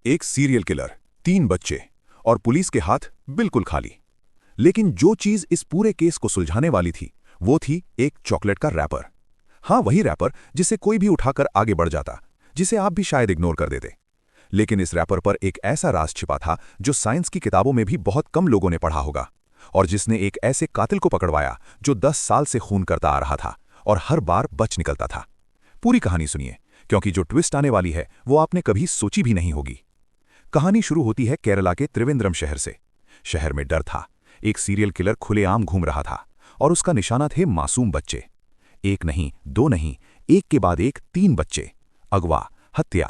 एक serial killer, 3 बच्चे और पुलिस के हाथ बिल्कुल खाली। लेकिन जो चीज इस पूरे केस को सुलझाने वाली थी वो थी एक चॉकलेट का रैपर। हाँ, वही रैपर जिसे कोई भी उठाकर आगे बढ़ जाता, जिसे आप भी शायद इग्नोर कर देते। लेकिन इस रैपर पर एक ऐसा राज छिपा था जो साइंस की किताबों में भी बहुत कम लोगों ने पढ़ा होगा, और जिसने एक ऐसे कातिल को पकड़वाया जो 10 साल से खून करता आ रहा था और हर बार बच निकलता था। पूरी कहानी सुनिए, क्योंकि जो ट्विस्ट आने वाली है वो आपने कभी सोची भी नहीं होगी। कहानी शुरू होती है केरला के त्रिवेंद्रम शहर से। शहर में डर था। एक सीरियल किलर खुलेआम घूम रहा था और उसका निशाना थे मासूम बच्चे। एक नहीं, दो नहीं, एक के बाद एक 3 बच्चे। अगवा, हत्या।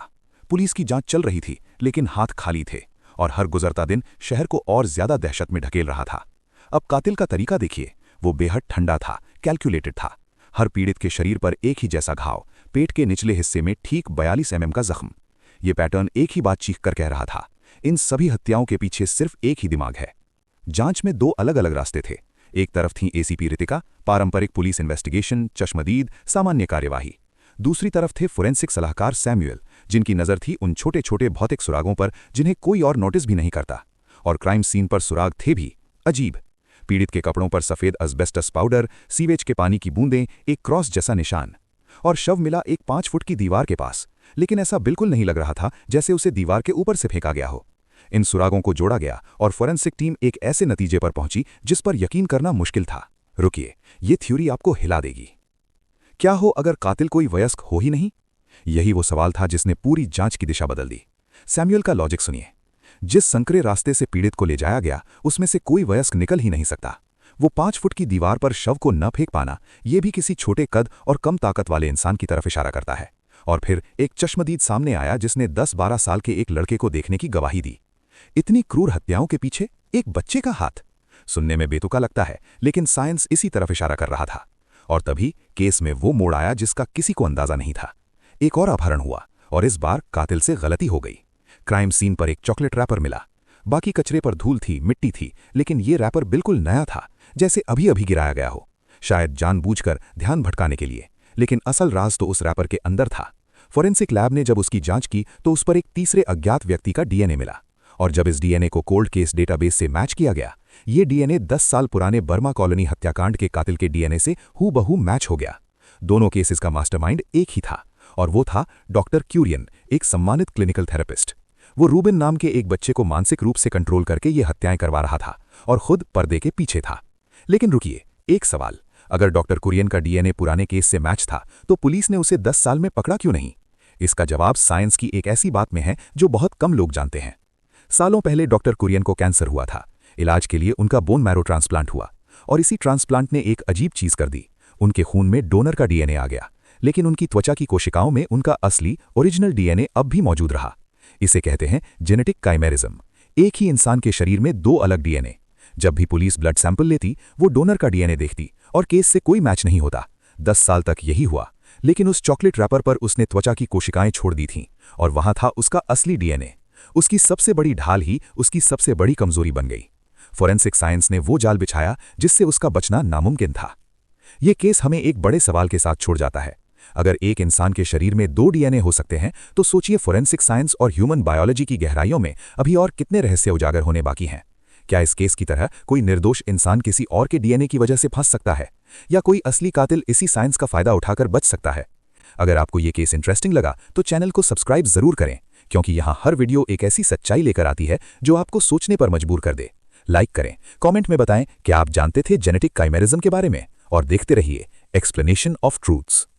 पुलिस की जांच चल रही थी, लेकिन हाथ खाली थे और हर गुजरता दिन शहर को और ज्यादा दहशत में ढकेल रहा था। अब कातिल का तरीका देखिए, वो बेहद ठंडा था, कैलकुलेटेड था। हर पीड़ित के शरीर पर एक ही जैसा घाव, पेट के निचले हिस्से में ठीक 42 mm का जख्म। ये पैटर्न एक ही बात चीख कर कह रहा था, इन सभी हत्याओं के पीछे सिर्फ एक ही दिमाग है। जांच में 2 अलग अलग रास्ते थे। एक तरफ थी एसीपी रितिका, पारंपरिक पुलिस इन्वेस्टिगेशन, चश्मदीद, सामान्य कार्यवाही। दूसरी तरफ थे फोरेंसिक सलाहकार सैमुअल, जिनकी नजर थी उन छोटे छोटे भौतिक सुरागों पर जिन्हें कोई और नोटिस भी नहीं करता। और क्राइम सीन पर सुराग थे भी अजीब। पीड़ित के कपड़ों पर सफेद अजबेस्टस पाउडर, सीवेज के पानी की बूंदें, एक क्रॉस जैसा निशान। और शव मिला एक 5 फुट की दीवार के पास, लेकिन ऐसा बिल्कुल नहीं लग रहा था जैसे उसे दीवार के ऊपर से फेंका गया हो। इन सुरागों को जोड़ा गया और फोरेंसिक टीम एक ऐसे नतीजे पर पहुंची जिस पर यकीन करना मुश्किल था। रुकिए, ये थ्योरी आपको हिला देगी। क्या हो अगर कातिल कोई वयस्क हो ही नहीं? यही वो सवाल था जिसने पूरी जांच की दिशा बदल दी। सैमुअल का लॉजिक सुनिए। जिस संकरे रास्ते से पीड़ित को ले जाया गया उसमें से कोई वयस्क निकल ही नहीं सकता। वो 5 फुट की दीवार पर शव को न फेंक पाना, यह भी किसी छोटे कद और कम ताकत वाले इंसान की तरफ इशारा करता है। और फिर एक चश्मदीद सामने आया जिसने 10-12 साल के एक लड़के को देखने की गवाही दी। इतनी क्रूर हत्याओं के पीछे एक बच्चे का हाथ। सुनने में बेतुका लगता है, लेकिन साइंस इसी तरफ इशारा कर रहा था। और तभी केस में वो मोड़ आया जिसका किसी को अंदाजा नहीं था। एक और अपहरण हुआ, और इस बार कातिल से गलती हो गई। क्राइम सीन पर एक चॉकलेट रैपर मिला। बाकी कचरे पर धूल थी, मिट्टी थी, लेकिन ये रैपर बिल्कुल नया था, जैसे अभी अभी गिराया गया हो, शायद जानबूझकर ध्यान भटकाने के लिए। लेकिन असल राज तो उस रैपर के अंदर था। फोरेंसिक लैब ने जब उसकी जांच की तो उस पर एक तीसरे अज्ञात व्यक्ति का डीएनए मिला। और जब इस डीएनए को कोल्ड केस डेटाबेस से मैच किया गया, ये डीएनए 10 साल पुराने बर्मा कॉलोनी हत्याकांड के कातिल के डीएनए से हूबहू मैच हो गया। दोनों केसेस का मास्टरमाइंड एक ही था, और वो था डॉक्टर क्यूरियन, एक सम्मानित क्लिनिकल थेरेपिस्ट। वो रूबिन नाम के एक बच्चे को मानसिक रूप से कंट्रोल करके ये हत्याएं करवा रहा था और खुद पर्दे के पीछे था। लेकिन रुकिए, एक सवाल। अगर डॉक्टर कुरियन का डीएनए पुराने केस से मैच था तो पुलिस ने उसे 10 साल में पकड़ा क्यों नहीं? इसका जवाब साइंस की एक ऐसी बात में है जो बहुत कम लोग जानते हैं। सालों पहले डॉक्टर कुरियन को कैंसर हुआ था। इलाज के लिए उनका बोन मैरो ट्रांसप्लांट हुआ, और इसी ट्रांसप्लांट ने एक अजीब चीज कर दी। उनके खून में डोनर का डीएनए आ गया, लेकिन उनकी त्वचा की कोशिकाओं में उनका असली ओरिजिनल डीएनए अब भी मौजूद रहा। इसे कहते हैं जेनेटिक काइमेरिज्म। एक ही इंसान के शरीर में 2 अलग डीएनए। जब भी पुलिस ब्लड सैंपल लेती, वो डोनर का डीएनए देखती और केस से कोई मैच नहीं होता। 10 साल तक यही हुआ, लेकिन उस चॉकलेट रैपर पर उसने त्वचा की कोशिकाएं छोड़ दी थीं, और वहां था उसका असली डीएनए। उसकी सबसे बड़ी ढाल ही उसकी सबसे बड़ी कमजोरी बन गई। फोरेंसिक साइंस ने वो जाल बिछाया जिससे उसका बचना नामुमकिन था। यह केस हमें एक बड़े सवाल के साथ छोड़ जाता है। अगर एक इंसान के शरीर में 2 डीएनए हो सकते हैं, तो सोचिए फोरेंसिक साइंस और ह्यूमन बायोलॉजी की गहराइयों में अभी और कितने रहस्य उजागर होने बाकी हैं। क्या इस केस की तरह कोई निर्दोष इंसान किसी और के डीएनए की वजह से फंस सकता है, या कोई असली कातिल इसी साइंस का फायदा उठाकर बच सकता है? अगर आपको ये केस इंटरेस्टिंग लगा तो चैनल को सब्सक्राइब जरूर करें, क्योंकि यहाँ हर वीडियो एक ऐसी सच्चाई लेकर आती है जो आपको सोचने पर मजबूर कर दे। लाइक करें, कमेंट में बताएं कि आप जानते थे जेनेटिक काइमेरिज्म के बारे में, और देखते रहिए एक्सप्लेनेशन ऑफ ट्रूथ्स।